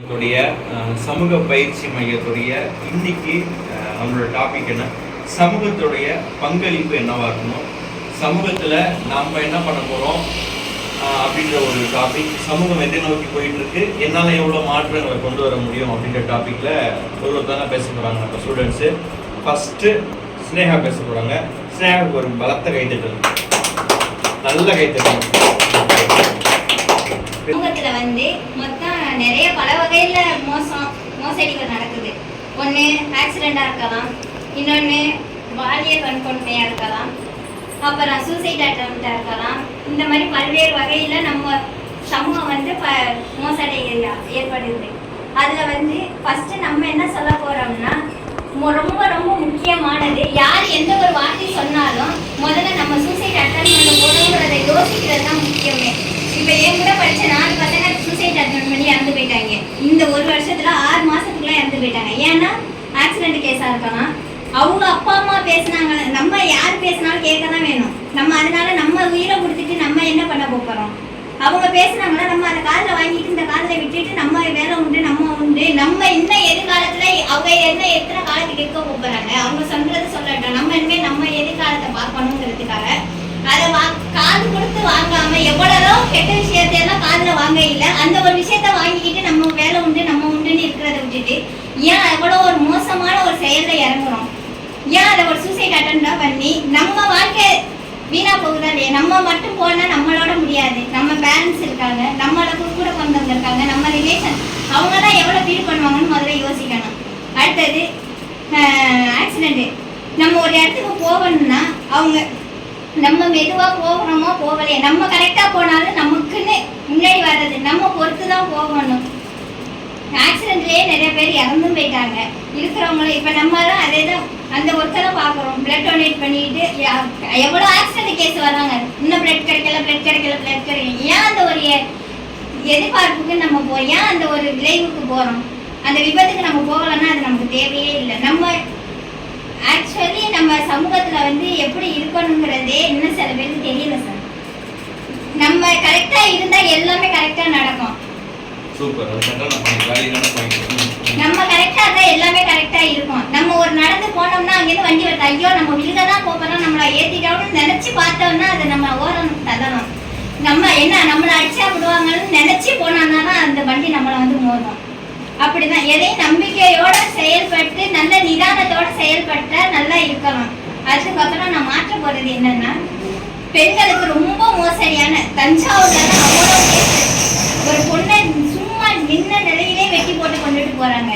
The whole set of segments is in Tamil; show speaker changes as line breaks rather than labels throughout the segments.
சமூக பயிற்சி மையத்துடைய இன்னைக்கு நம்மளோட டாபிக் என்ன, சமூகத்துடைய பங்களிப்பு என்னவா இருக்கணும், சமூகத்தில் நாம் என்ன பண்ண போகிறோம் அப்படின்ற ஒரு டாபிக். சமூகம் எதை நோக்கி போயிட்டு இருக்கு, என்னால் எவ்வளோ மாற்றங்களை கொண்டு வர முடியும் அப்படின்ற டாப்பிக்கில் ஒருத்தர் பேச போகிறாங்க நம்ம ஸ்டூடெண்ட்ஸு. ஃபஸ்ட்டு ஸ்னேகா பேச போகிறாங்க. ஸ்னேகாவுக்கு ஒரு பலத்த கைத்தட்டல், நல்ல கைத்தட்டல்.
சமூகத்துல மொத்தம் நிறைய பல வகையில மோசடிகள் நடக்குது. ஒண்ணு ஆக்சிடென்டா இருக்கலாம், இன்னொன்னு பாலியல் வன்கொடுமையா இருக்கலாம், அப்புறம் சூசைட் அட்டெம்ப்டா இருக்கலாம். இந்த மாதிரி பல்வேறு வகையில நம்ம சமூகம் மோசடி ஏற்படுது. அதுல ஃபர்ஸ்ட் நம்ம என்ன சொல்ல போறோம்னா, ரொம்ப ரொம்ப முக்கியமானது, யார் எந்த ஒரு வார்த்தை சொன்னாலும் முதல்ல நம்ம சூசைட் அட்டன் பண்ண போறோங்கிறத யோசிக்கிறது தான் முக்கியமே. இப்போ என் கூட படிச்ச 4 பசங்க சூசைட் அட்டன் பண்ணி இறந்து போயிட்டாங்க. இந்த ஒரு வருஷத்துல 6 மாசத்துக்குள்ள இறந்து போயிட்டாங்க. ஏன்னா ஆக்சிடென்ட் கேஸா இருக்கலாம், அவங்க அப்பா அம்மா பேசினாங்க, நம்ம யார் பேசினாலும் கேட்க தான் வேணும். நம்ம அதனால நம்ம உயிரை கொடுத்துட்டு நம்ம என்ன பண்ண போறோம்? அவங்க பேசுனாங்கன்னா நம்ம அந்த காதில் வாங்கிட்டு இந்த காதில் விட்டுட்டு நம்ம வேலை உண்டு, நம்ம உண்டு, நம்ம இன்னும் எதிர்காலத்துல அவங்க என்ன எத்தனை காலத்துக்கு இருக்க போறாங்க, அவங்க சொல்றது சொல்லட்டும், நம்ம இனிமேல் நம்ம எதிர்காலத்தை பார்க்கணுங்கிறதுக்காக அதை காது கொடுத்து வாங்காம எவ்வளோ கெட்ட விஷயத்தையெல்லாம் காதுல வாங்க இல்லை, அந்த ஒரு விஷயத்த வாங்கிக்கிட்டு நம்ம வேலை உண்டு நம்ம உண்டுன்னு இருக்கிறத விட்டுட்டு ஏன் எவ்வளோ ஒரு மோசமான ஒரு செயல்ல இறங்குறோம்? ஏன் அதை ஒரு சூசைட் அட்டெண்டா பண்ணி நம்ம வாழ்க்கை வீணா போகுதா இல்லையா? நம்ம மட்டும் போனா நம்மளோட முடியாது, நம்ம பேரண்ட்ஸ் இருக்காங்க, நம்மளோட கூட கொண்டவங்க இருக்காங்க, நம்ம ரிலேஷன், அவங்கெல்லாம் எவ்வளோ ஃபீல் பண்ணுவாங்கன்னு முதல்ல யோசிக்கணும். அடுத்தது ஆக்சிடென்ட். நம்ம ஒரு இடத்துக்கு போகணும்னா அவங்க நம்ம மெதுவாக போகணுமோ போகலையே, நம்ம கரெக்டாக போனாலும் நமக்குன்னு முன்னாடி வர்றது நம்ம பொறுத்து தான் போகணும். ஆக்சிடென்ட்லேயே நிறைய பேர் இறந்தும் போயிட்டாங்க இருக்கிறவங்களும். இப்போ நம்மளும் அதே தான் அந்த ஒருத்தரை பார்க்குறோம், பிளட் டொனேட் பண்ணிட்டு எவ்வளோ ஆக்சிடென்ட் கேஸ் வராங்க, இன்னும் பிளட் கிடைக்கல பிளட் கிடைக்கல பிளட் கிடைக்கல. ஏன் அந்த ஒரு எதிர்பார்ப்புக்கு நம்ம ஏன் அந்த ஒரு விளைவுக்கு போகிறோம்? அந்த விபத்துக்கு நம்ம போகலைன்னா அது நமக்கு தேவையே இல்லை. நம்ம ஆக்சுவலி நம்ம சமூகத்துல எப்படி இருக்கணுங்கிறதே இன்னும் சில பேருக்கு தெரியல சார். நம்ம கரெக்டா இருந்தா எல்லாமே கரெக்டா நடக்கும். நம்ம கரெக்டா இருந்தா எல்லாமே கரெக்டா இருக்கும். நம்ம ஒரு நடந்து போனோம்னா அங்கிருந்து வண்டி வருது, ஐயோ நம்ம விழுகதான் போறோம், நம்மள ஏத்திட்டோம்னு நினைச்சு பார்த்தோம்னா அது நம்ம ஓரம் தள்ளணும். நம்ம என்ன நம்மளை அடிச்சா விடுவாங்கன்னு நினைச்சு போனோம்னா தான் அந்த வண்டி நம்மளை மோதும். அப்படிதான் எதையும் நம்பிக்கையோட செயல்பட்டு நல்ல நிதானத்தோட செயல்பட்ட நல்லா இருக்கணும். அதுக்கப்புறம் நான் மாற்ற போறது என்னன்னா, பெண்களுக்கு ரொம்ப மோசடியான தஞ்சாவூர்ல அவ்வளோ ஒரு பொண்ணை சும்மா நின்ன நிலையிலே வெட்டி போட்டு கொண்டுட்டு போறாங்க.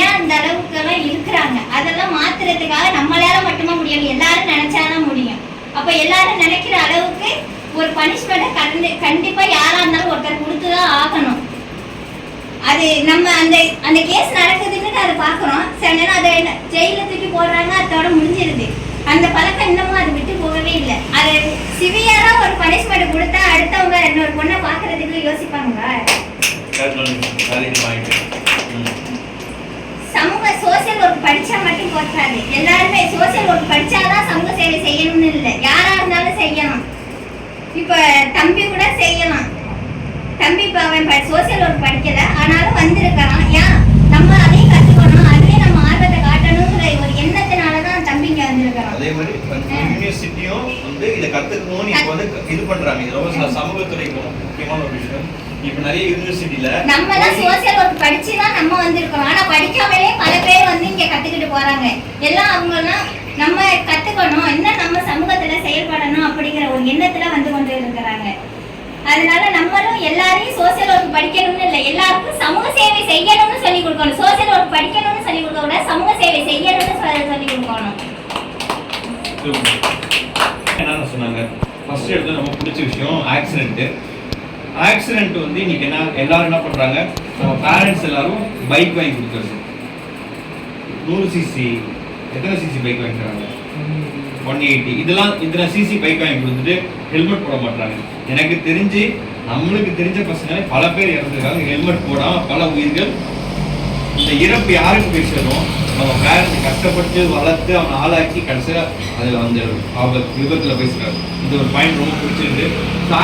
ஏன் அந்த அளவுக்கு எல்லாம் இருக்கிறாங்க? அதெல்லாம் மாத்துறதுக்காக நம்மளால மட்டுமா முடியும்? எல்லாரும் நினைச்சாதான் முடியும். அப்ப எல்லாரும் நினைக்கிற அளவுக்கு ஒரு பனிஷ்மெண்ட்டை கண்டிப்பா யாரா இருந்தாலும் ஒருத்தர் கொடுத்துதான் ஆகணும். அது நம்ம அந்த கேஸ் நடக்குதுன்னு அதை பார்க்குறோம். சில நேரம் அதை ஜெயிலில் தூக்கி போடுறாங்க, அதோட முடிஞ்சிருது. அந்த பழக்கம் இன்னமும் அது விட்டு போகவே இல்லை. அது சிவியராக ஒரு பனிஷ்மெண்ட் கொடுத்தா அடுத்தவங்க இன்னொரு பொண்ணை பார்க்கறதுக்கு யோசிப்பாங்க. சமூக சோசியல் ஒர்க் படிச்சா மட்டும் போற்றாது. எல்லாருமே சோசியல் ஒர்க் படிச்சாதான் சமூக சேவை செய்யணும்னு இல்லை, யாரா இருந்தாலும் செய்யலாம். இப்போ தம்பி கூட செய்யலாம். தம்பி இப்போ அவன் சோசியல் ஒர்க் படிக்கல, ஆனாலும் வந்திருக்கான். ஏன் நம்ம அதையும் கற்றுக்கணும், அதுலேயும் நம்ம ஆர்வத்தை காட்டணுங்கிற ஒரு எண்ணத்தினாலதான் தம்பிங்க வந்திருக்கிறோம்.
அதே மாதிரி யூனிவர்சிட்டியும் இதை கற்றுக்கணும்னு இப்போ இது பண்ணுறாங்க. இது ரொம்ப சமூகத்துறைக்கு முக்கியமான ஒரு விஷயம். இப்போ நிறைய யூனிவர்சிட்டியில
நம்ம தான் சோசியல் ஒர்க் படிச்சு தான் நம்ம வந்திருக்கிறோம். ஆனால் படிக்காமலே பல பேர் இங்கே கற்றுக்கிட்டு போகிறாங்க. எல்லாம் அவங்கெல்லாம் நம்ம கற்றுக்கணும், இன்னும் நம்ம சமூகத்தில் செயல்படணும் அப்படிங்கிற ஒரு எண்ணத்தில் கொண்டு இருக்கிறாங்க. அதனால நம்மளும் எல்லாரையும் சோசியல் ஒர்க் படிக்கணும்னு இல்லை, எல்லாருக்கும் சமூக சேவை செய்யணும்னு சொல்லி கொடுக்கணும். சோசியல் ஒர்க் படிக்கணும்னு சொல்லி கொடுக்க விட சமூக சேவை செய்யணும்னு சொல்லி கொடுக்கணும்.
என்ன சொன்னாங்க, ஃபர்ஸ்ட் எடுத்து நம்ம பிடிச்ச விஷயம் ஆக்சிடென்ட். ஆக்சிடென்ட் இன்னைக்கு எல்லாரும் என்ன பண்றாங்க, நம்ம பேரண்ட்ஸ் எல்லாரும் பைக் வாங்கி கொடுக்குறது. 100cc எத்தனை சிசி பைக் வாங்கிக்கிறாங்க? 180. இதில் சிசி பைக் வாங்கி கொடுத்துட்டு ஹெல்மெட் போட மாட்டாங்க. எனக்கு தெரிஞ்சு நம்மளுக்கு தெரிஞ்ச பசங்களே பல பேர் இறந்துருக்காங்க ஹெல்மெட் போடாமல். பல உயிர்கள். இந்த இறப்பு யாருக்கு போய் சேரும்? நம்ம பேரண்ட் கஷ்டப்பட்டு வளர்த்து அவனை ஆளாக்கி கடைசியில் அதில் விபத்தில் பேசுகிறாரு. இது ஒரு பாயிண்ட் ரொம்ப பிடிச்சிருக்கு.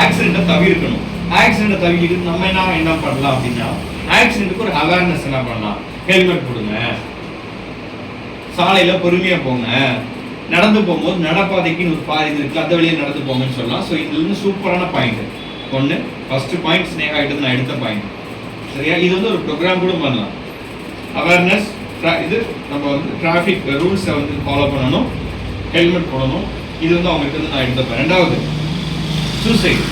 ஆக்சிடென்ட்டை தவிர்க்கணும். ஆக்சிடென்ட்டை தவிர்க்கிட்டு நம்ம என்ன பண்ணலாம் அப்படின்னா, ஆக்சிடென்ட்டுக்கு ஒரு அவேர்னஸ் என்ன பண்ணலாம், ஹெல்மெட் போடுங்க, சாலையில பொறுமையா போங்க, நடந்து போகும்போது நடப்பாதைக்குன்னு ஒரு பாதை இருக்குல்ல அந்த வழியை நடந்து போங்கன்னு சொல்லலாம். ஸோ இதுல இருந்து சூப்பரான பாயிண்ட் ஒன்று. ஃபர்ஸ்ட் பாயிண்ட் ஸ்னேகா கிட்ட நான் எடுத்த பாயிண்ட் சரியா. இது வந்து ஒரு ப்ரோக்ராம் கூட பண்ணலாம். அவேர்னஸ், இது நம்ம வந்து டிராஃபிக் ரூல்ஸை வந்து ஃபாலோ பண்ணணும், ஹெல்மெட் போடணும். இது வந்து அவங்களுக்கு வந்து நான் எடுத்தப்பேன். ரெண்டாவது சூசைட்.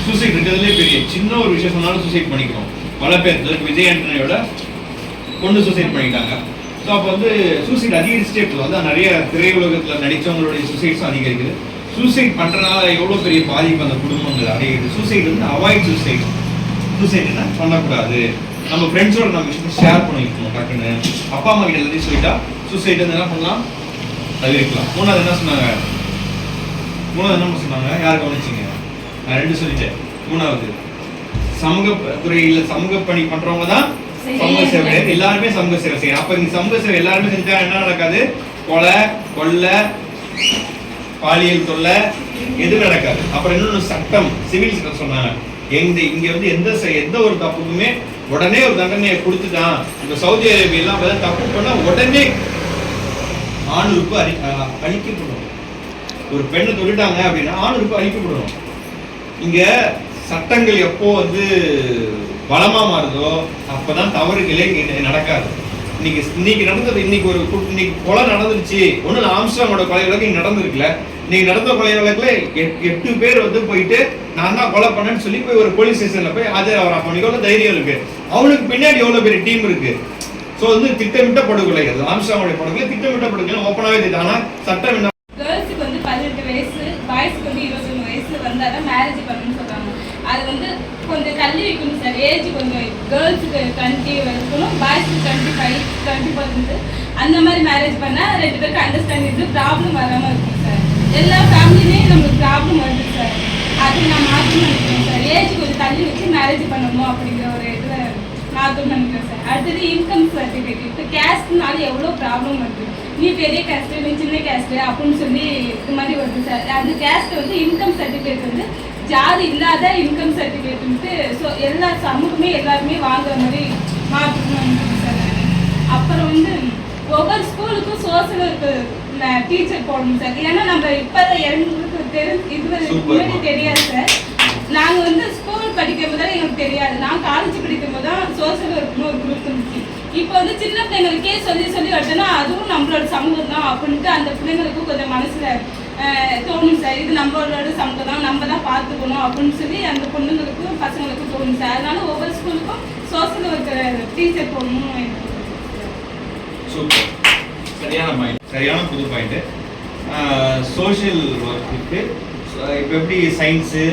சூசைட் இருக்கிறதுலே பெரிய சின்ன ஒரு விஷயம் சொன்னாலும் சூசைட் பண்ணிக்கிறோம். பல பேர் விஜய் ஆண்டனியோட பொண்ணு சூசைட் பண்ணிட்டாங்க. ஸோ அப்போ வந்து சூசைட் அதிகரிச்சுட்டே இருக்குது. வந்து நிறைய திரையுலகத்தில் நடித்தவங்களுடைய சூசைட்ஸும் அதிகரிக்குது. சூசைட் பண்ணுறதுனால எவ்வளோ பெரிய பாதிப்பு அந்த குடும்பங்கள் அடையுது. சூசைட் வந்து அவாய்ட் சூசைட். சூசைட்னா பண்ணக்கூடாது. நம்ம ஃப்ரெண்ட்ஸோட நம்ம விஷயத்தை ஷேர் பண்ணிக்கணும். டக்குன்னு அப்பா அம்மா கிட்ட எல்லாத்தையும் சொல்லிட்டா சூசைட் வந்து என்ன பண்ணலாம், தவிர்க்கலாம். மூணாவது என்ன சொன்னாங்க, யார் கவனிச்சிங்க? நான் 2 சொல்லிட்டேன். மூணாவது சமூக துறையில் சமூக பணி பண்றவங்க தான் சமூக சேவை. எல்லாருமே சமூக சேவை செய்யணும். அப்ப இந்த சமூக சேவை எல்லாருமே செஞ்சா என்ன நடக்காது, கொலை கொள்ளை பாலியல் தொல்லை எதுவும் நடக்காது. அப்புறம் இன்னொன்று சட்டம், சிவில் சட்டம் சொன்னாங்க. இங்க வந்து எந்த ஒரு தப்புக்குமே உடனே ஒரு தண்டனையை கொடுத்துட்டான். இப்ப சவுதி அரேபியெல்லாம் தப்பு பண்ணா உடனே ஆணுறுப்பு அழிக்கப்படும். ஒரு பெண்ணை தொழிட்டாங்க அப்படின்னா ஆணுறுப்பு அழிக்கப்படணும். இங்க சட்டங்கள் எப்போ வந்து பலமா மாறுதோ அப்பதான் தவறுகளே நடக்காது. இன்னைக்கு நடந்தது, இன்னைக்கு கொலை நடந்துருச்சு. ஒண்ணு ஆம்ஸ்ட்ராங்கோட கொலை வழக்கு இங்க நடந்திருக்குல்ல. இன்னைக்கு நடந்த கொலை வழக்குல 8 பேர் வந்து போயிட்டு நான் தான் கொலை பண்ணேன்னு சொல்லி போய் ஒரு போலீஸ் ஸ்டேஷன்ல போய் ஆஜர் அவனுக்கு எவ்வளவு தைரியம் இருக்கு, அவனுக்கு பின்னாடி எவ்வளவு பெரிய டீம் இருக்கு. ஸோ வந்து திட்டமிட்ட படுகொலை, அது ஆம்ஸ்ட்ராங்கோட படுகொலை திட்டமிட்ட படுகொலை ஓப்பனாவே தெரியுது. ஆனா சட்டம் என்ன,
கேர்ள்ஸுக்கு வந்து 18 வயசு, பாய்ஸ்க்கு வந்து 21 வயசு வந்தாதான் மேரேஜ் பண்ணணும்னு சொல்றாங்க. அது வந்து கொஞ்சம் தள்ளி வைக்கணும் சார். ஏஜ் கொஞ்சம் கேர்ள்ஸுக்கு 20 இருக்கணும், பாய்ஸ்க்கு 25, 20% அந்த மாதிரி மேரேஜ் பண்ணால் 2 பேருக்கு அண்டர்ஸ்டாண்டிங் ப்ராப்ளம் வராமல் இருக்கும் சார். எல்லா ஃபேமிலிலையும் நம்மளுக்கு ப்ராப்ளம் வருது சார். அது நான் மாற்றணும்னு நினைக்கிறேன் சார். ஏஜ் கொஞ்சம் தள்ளி வச்சு மேரேஜ் பண்ணணும் அப்படிங்கிற ஒரு இதில் மாற்றணும்னு நினைக்கிறேன் சார். அடுத்தது இன்கம் சர்டிஃபிகேட். இப்போ கேஸ்ட்னால எவ்வளோ ப்ராப்ளம் வருது. நீ பெரிய கேஸ்ட்டு, நீ சின்ன கேஸ்ட்டு அப்படின்னு சொல்லி இது மாதிரி வருது சார். அந்த கேஸ்ட் வந்து இன்கம் சர்டிஃபிகேட் வந்து ஜாதி இல்லாத இன்கம் சர்டிஃபிகேட்டுன்ட்டு ஸோ எல்லா சமூகமே எல்லாருமே வாங்குற மாதிரி மாற்றணும்னு சார். அப்புறம் வந்து ஒவ்வொரு ஸ்கூலுக்கும் சோசியல் ஒர்க்கு டீச்சர் போடணும் சார். ஏன்னா நம்ம இப்போ எங்களுக்கு முன்னாடி தெரியாது சார். நாங்கள் வந்து ஸ்கூல் படிக்கும் போது எங்களுக்கு தெரியாது. நான் காலேஜ் படிக்கும் போது தான் சோசியல் ஒர்க்னு ஒரு குரூப் இருந்துச்சு. இப்போ வந்து சின்ன பிள்ளைங்களுக்கே சொல்லி வட்டோன்னா அதுவும் நம்மளோட சமூகம் தான் அப்படின்ட்டு அந்த பிள்ளைங்களுக்கும் கொஞ்சம் மனசில் தோணும் சார். இது நம்மளோட சமூகம் தான், நம்ம தான் பார்த்துக்கணும் அப்படின்னு சொல்லி அந்த பொண்ணுங்களுக்கும் பசங்களுக்கும் தோணும் சார். அதனால ஒவ்வொரு ஸ்கூலுக்கும் சோசியல் ஒர்க்கர் டீச்சர் போடணும்.
சூப்பர், சரியான புது பாயிண்ட். சோஷியல் ஒர்க்கு இப்போ எப்படி science,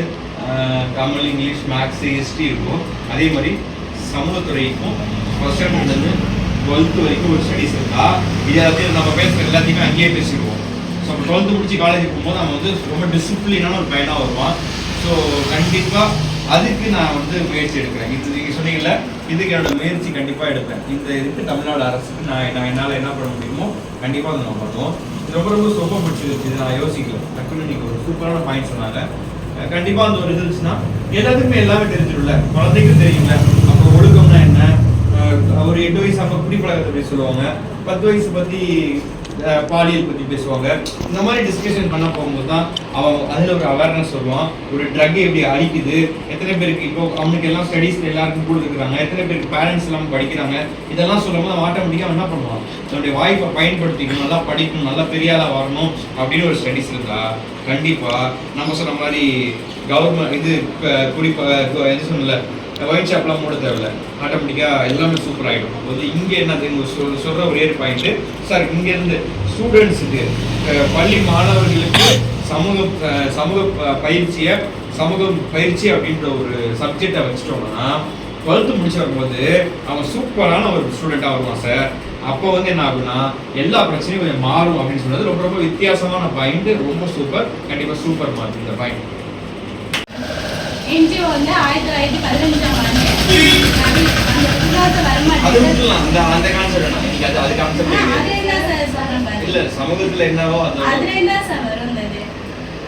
Tamil, English, maths, history இருக்கும், அதே மாதிரி சமூகத்துறைக்கும் ஃபர்ஸ்ட் ஸ்டாண்டர்ட்லேருந்து 12th வரைக்கும் ஒரு ஸ்டடீஸ் இருக்கா. இது எல்லாத்தையும் நம்ம பேசுகிற எல்லாத்தையுமே அங்கேயே பேசிடுவோம். ஸோ நம்ம 12th முடிச்சு காலேஜ் போகும்போது நம்ம வந்து ரொம்ப டிசிப்ளினான ஒரு பையனாக வருவான். ஸோ கண்டிப்பாக அதுக்கு நான் வந்து முயற்சி எடுக்கிறேன். இது நீங்கள் சொன்னீங்கல்ல, இதுக்கு என்னோட முயற்சி கண்டிப்பாக எடுப்பேன். இதுக்கு தமிழ்நாடு அரசுக்கு நான் என்னால் என்ன பண்ண முடியுமோ கண்டிப்பாக அதை நம்ம பண்ணுவோம். இது ரொம்ப பிடிச்சிருச்சு. நான் யோசிக்கல, டக்குன்னு நீங்கள் ஒரு சூப்பரான பாயிண்ட் சொன்னாங்க. கண்டிப்பாக அந்த ஒரு இருந்துச்சுன்னா எல்லாத்துக்குமே எல்லாமே தெரிஞ்சிடும்ல, குழந்தைக்கும் தெரியும்ல. அப்போ ஒழுக்கம்னா என்ன, ஒரு 8 வயசு அப்போ குடிப்பழக்கத்தை பற்றி சொல்லுவாங்க, 10 வயசு பற்றி பாலியல் பற்றி பேசுவாங்க. இந்த மாதிரி டிஸ்கஷன் பண்ண போகும்போது தான் அவன் அதில் ஒரு அவேர்னஸ் சொல்லுவான். ஒரு ட்ரக் எப்படி அழிக்குது, எத்தனை பேருக்கு இப்போ அவனுக்கு எல்லாம் ஸ்டடீஸில் எல்லாருக்கும் கொடுத்துருக்காங்க, எத்தனை பேருக்கு பேரண்ட்ஸ் எல்லாம் படிக்கிறாங்க, இதெல்லாம் சொல்லும்போது அவன் ஆட்டோமேட்டிக்காக என்ன பண்ணுவான், தன்னுடைய வாய்ப்பை பயன்படுத்திக்கணும், நல்லா படிக்கணும், நல்லா பெரிய ஆளாக வரணும் அப்படின்னு ஒரு ஸ்டடீஸ் இருக்கா. கண்டிப்பாக நம்ம சொன்ன மாதிரி கவர்மெண்ட் இது எது சொன்னல ஒயின் ஷாப்லாம் மூட தேவையில்ல, ஆட்டோமேட்டிக்காக எல்லாமே சூப்பர் ஆகிடும். அப்போது இங்கே என்ன சொல்கிற ஒரே பாயிண்ட்டு சார், இங்கேருந்து ஸ்டூடெண்ட்ஸுக்கு பள்ளி மாணவர்களுக்கு சமூக பயிற்சி அப்படின்ற ஒரு சப்ஜெக்டை வச்சுட்டோம்னா 12th முடிச்சு வரும்போது அவன் சூப்பரான ஒரு ஸ்டூடெண்ட்டாக வருவான் சார். அப்போ வந்து என்ன ஆகுனா எல்லா பிரச்சனையும் கொஞ்சம் மாறும் அப்படின்னு சொன்னது ரொம்ப வித்தியாசமான பாயிண்ட். ரொம்ப சூப்பர், கண்டிப்பாக சூப்பர் மார்க் இந்த பாயிண்ட்.
என்ஜிஓ வந்து 1915ஆம் ஆண்டு
சமூகத்துல என்னவோ
அதுல என்ன சார் வருந்தது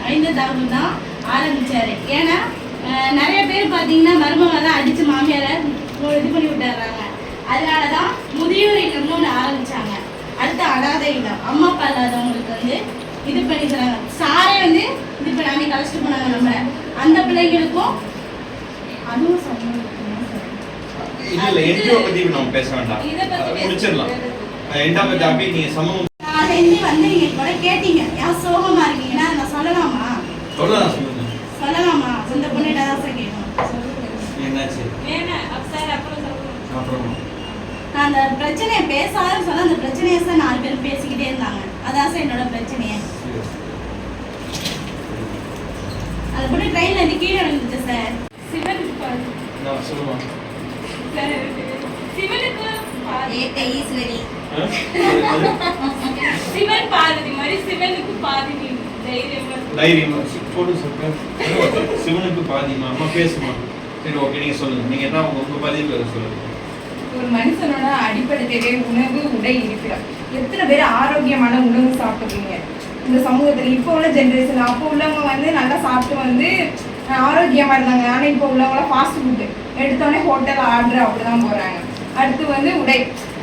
5வது தான் ஆரம்பிச்சாரு. ஏன்னா நிறைய பேர் பாத்தீங்கன்னா மருமகளை தான் அடிச்சு மாமியார இது பண்ணி விட்டுறாங்க. அதனால தான் முதியோர் இல்லம்னு ஒன்று ஆரம்பிச்சாங்க. அடுத்து அனாதை இல்லம், அம்மா அப்பா இல்லாதவங்களுக்கு வந்து இது பண்ணி தராங்க. சாரே வந்து இது பண்ணி அன்னைக்கு அழைச்சிட்டு போனாங்க நம்ம அந்த பிள்ளைங்களுக்கும். அதுவும் சம்பளம்
இல்ல என்ஜிஓ பத்தி நம்ம பேச வேண்டாம், முடிச்சிடலாம். என்டா பத்தி அப்படி நீங்க சமூகம்
ஹிந்தி வந்து நீங்க கூட கேட்டீங்க, யார் சோகமா இருக்கீங்கன்னா நான் சொல்லலாமா?
சொல்லலாம், சொல்லுங்க.
சொல்லலாமா? அந்த பொண்ணுகிட்ட தான் சார் கேட்கணும்.
என்னாச்சு? அப்புறம்
நான் அந்த பிரச்சனையை பேசாத சொல்ல அந்த பிரச்சனையை சார் 4 பேர் பேசிக்கிட்டே இருந்தாங்க. அதான் சார் என்னோட பிரச்சனையே. அந்த பொண்ணு ட்ரெயின்ல இருந்து கீழே விழுந்துச்சு சார்.
நான் சொல்லுமா?
சிவனுக்கு
ஏத்த ஈஸ்வரி
சிவன் பார்வதி மாதிரி சிவனுக்கு பாதி
தைரியமா போடு சொல்றேன். சிவனுக்கு பாதிமா அம்மா பேசுமா? சரி ஓகே, நீங்க சொல்லுங்க. நீங்க என்ன உங்க பதிவு சொல்லுங்க.
ஒரு மனுஷனோட அடிப்படை தேவை உணவு, உடை, இருப்பிடம். எத்தனை பேர் ஆரோக்கியமான உணவு சாப்பிடுறீங்க இந்த சமூகத்தில்? இப்போ உள்ள ஜென்ரேஷன், அப்போ உள்ளவங்க வந்து நல்லா சாப்பிட்டு வந்து ஆரோக்கியமாக இருந்தாங்க. ஆனால் இப்போ உள்ளவங்களாம் ஃபாஸ்ட் ஃபுட்டு எடுத்தோடனே ஹோட்டல் ஆர்டர் அப்படிதான் போகிறாங்க. அடுத்து வந்து உடை,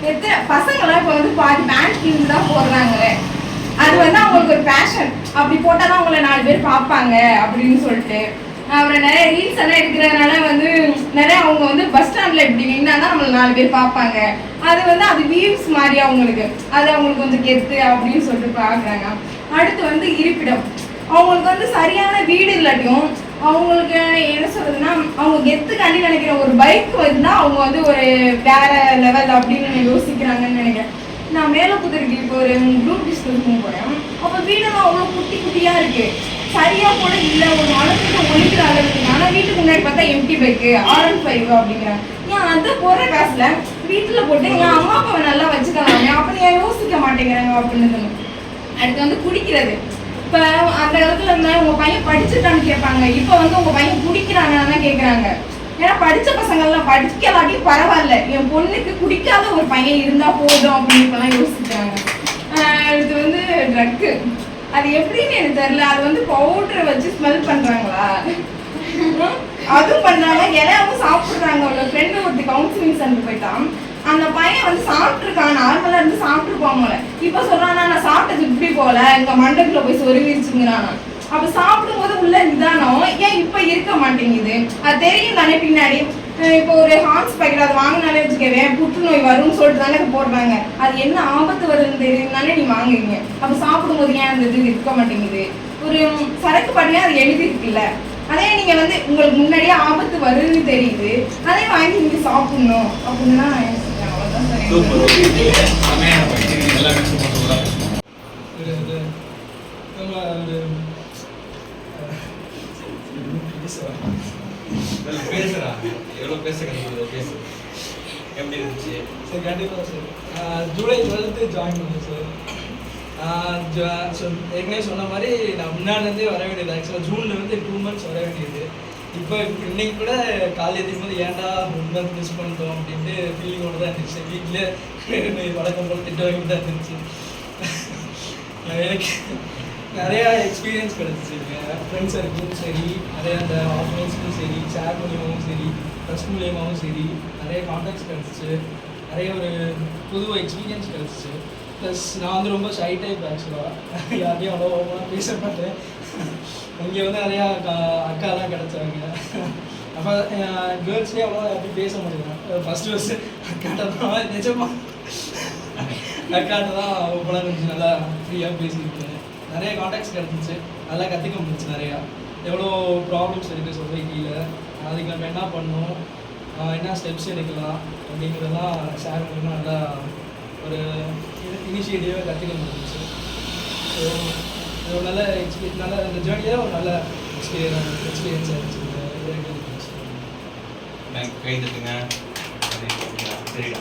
எத்தனை பசங்களாம் இப்போ வந்து பாதி பேண்ட் கீழ் தான் போடுறாங்க. அது வந்து அவங்களுக்கு ஒரு பேஷன், அப்படி போட்டால் தான் அவங்கள 4 பேர் பார்ப்பாங்க அப்படின்னு சொல்லிட்டு. அப்புறம் நிறைய ரீல்ஸ் எல்லாம் எடுக்கிறதுனால வந்து நிறைய அவங்க வந்து பஸ் ஸ்டாண்டில் இப்படி நின்னா தான் நம்மளை 4 பேர் பார்ப்பாங்க. அது வந்து அது வியூஸ் மாதிரி அவங்களுக்கு, அது அவங்களுக்கு கொஞ்சம் கெத்து அப்படின்னு சொல்லிட்டு பார்க்குறாங்க. அடுத்து வந்து இருப்பிடம், அவங்களுக்கு வந்து சரியான வீடு இல்லாட்டியும் அவங்களுக்கு என்ன சொல்றதுன்னா அவங்க கெத்துக்காண்டி நினைக்கிற ஒரு பைக் வந்து அவங்க வந்து ஒரு வேற லெவல் அப்படின்னு யோசிக்கிறாங்கன்னு நினைக்கிறேன். நான் மேலப்புதருக்கு இப்போ ஒரு குரூப் டிஸ்கஷன் போறேன். அப்போ வீடெல்லாம் அவ்வளோ குட்டி குட்டியா இருக்கு, சரியா கூட இல்லை, ஒரு மனசுக்கு ஒழிக்கிற அளவுக்கு. ஆனால் வீட்டுக்கு முன்னாடி பார்த்தா எம்டி பைக்கு R15 அப்படிங்கிறாங்க. ஏன் அதை போடுற காசுல வீட்டில் போட்டு என் அம்மா அப்பாவை நல்லா வச்சுக்கலாமே, அப்போ ஏன் யோசிக்க மாட்டேங்கிறாங்க அப்படின்னு. அடுத்து வந்து குடிக்கிறது. இப்போ அந்த காலத்துல இருந்தால் உங்கள் பையன் படிச்சுட்டான்னு கேட்பாங்க, இப்போ வந்து உங்கள் பையன் குடிக்கிறாங்கன்னு தான் கேட்குறாங்க. ஏன்னா படித்த பசங்கள்லாம் படிக்கலாட்டியும் பரவாயில்ல, என் பொண்ணுக்கு குடிக்காத ஒரு பையன் இருந்தால் போதும் அப்படின்னு இப்போலாம் யோசிக்கிறாங்க. இது வந்து ட்ரக்கு, அது எப்படின்னு எனக்கு தெரியல. அது வந்து பவுடரை வச்சு ஸ்மெல் பண்ணுறாங்களா, அதுவும் பண்ணுறாங்க. இலையாவும் சாப்பிட்றாங்க. அவளோட ஃப்ரெண்டு ஒருத்தி கவுன்சிலிங் சென்டர் போயிட்டான். அந்த பையன் வந்து சாப்பிட்ருக்கான், நார்மலாக இருந்து சாப்பிட்ருப்பாங்களே. இப்போ சொல்கிறானா நான் சாப்பிட்டது இப்படி போல எங்கள் மண்டக்குள்ள போய் சொருவிச்சுங்கிறானா. அப்போ சாப்பிடும்போது உள்ள நிதானம் ஏன் இப்போ இருக்க மாட்டேங்குது? அது தெரியும் தானே பின்னாடி. இப்போ ஒரு ஹார்ஸ் பேக்கெட் அது வாங்கினாலே வச்சுக்கவே புற்றுநோய் வரும்னு சொல்லிட்டு தானே போடுறாங்க. அது என்ன ஆபத்து வருதுன்னு தெரியும் தானே நீ வாங்குவீங்க. அப்போ சாப்பிடும்போது ஏன் அந்த இது இருக்க மாட்டேங்குது? ஒரு சரக்கு பண்ணே அது எழுதி இருக்குல்ல, அதே நீங்க வந்து உங்களுக்கு முன்னாடியே ஆபத்து வருதுன்னு தெரியுது, அதே வாங்கி நீங்க சாப்பிடணும் அப்படின்னு தான் யோசிக்கிறேன். அவ்வளோதான்
பேசுறா. எவ்வளோ பேச பேசு. எப்படி இருந்துச்சு
சார்? கண்டிப்பாக சார். ஜூலை 12 ஜாயின் பண்ணேன் சார். ஏற்கனவே சொன்ன மாதிரி நான் முன்னாடிலேருந்தே வர வேண்டியது. ஆக்சுவலாக ஜூனில் வந்து 2 months வர வேண்டியது. இப்போ இன்னைக்கு கூட காலையில் எதிர்க்கும் போது ஏன்டா 1 month மிஸ் பண்ணிட்டோம் அப்படின்ட்டு ஃபீலிங்கோடு தான் இருந்துச்சு. வீட்டில் வழக்கம் போல் திட்ட வாங்கிட்டு தான் இருந்துச்சு. எனக்கு நிறையா எக்ஸ்பீரியன்ஸ் கிடச்சிச்சு. ஃப்ரெண்ட்ஸ் சர்க்கிளும் சரி, நிறைய அந்த ஆஃபீஸ்க்கும் சரி, சேர் மூலியமாகவும் சரி, ட்ரஸ்ட் மூலியமாகவும் சரி, நிறைய கான்டாக்ட்ஸ் கிடச்சிச்சு. நிறைய ஒரு புது எக்ஸ்பீரியன்ஸ் கிடச்சிச்சு. ப்ளஸ் நான் வந்து ரொம்ப ஷை டைப் ஆக்சுவலாக, யாரையும் அவ்வளோ ஓப்பனாக பேச மாட்டேன். இங்கே வந்து நிறையா அக்காலாம் கிடச்சாங்க. அப்போ கேர்ள்ஸ்லேயே அவ்வளோ அப்படி பேச முடியல. ஃபஸ்ட்டு அக்காட்ட தான் நிஜமாக அக்காட்ட தான் ஓப்பனாக கொஞ்சம் நல்லா ஃப்ரீயாக பேசியிருக்கேன். நிறைய கான்டாக்ட்ஸ் கிடச்சிச்சு, நல்லா கற்றுக்க முடிச்சு. நிறையா எவ்வளோ ப்ராப்ளம்ஸ் இருக்குது சொசைட்டியில், அதுக்கு நம்ம என்ன பண்ணணும், என்ன ஸ்டெப்ஸ் எடுக்கலாம் அப்படிங்கிறதெல்லாம் ஷேர் பண்ணணும். நல்லா ஒரு இனிஷியேட்டிவாக கற்றுக்க முடிஞ்சிச்சு. ஸோ இது ஒரு நல்ல நல்ல இந்த ஜேர்னியில் ஒரு நல்ல எக்ஸ்பீரியன்ஸ் ஆகிடுச்சு.
கை தட்டுங்க. சரிடா.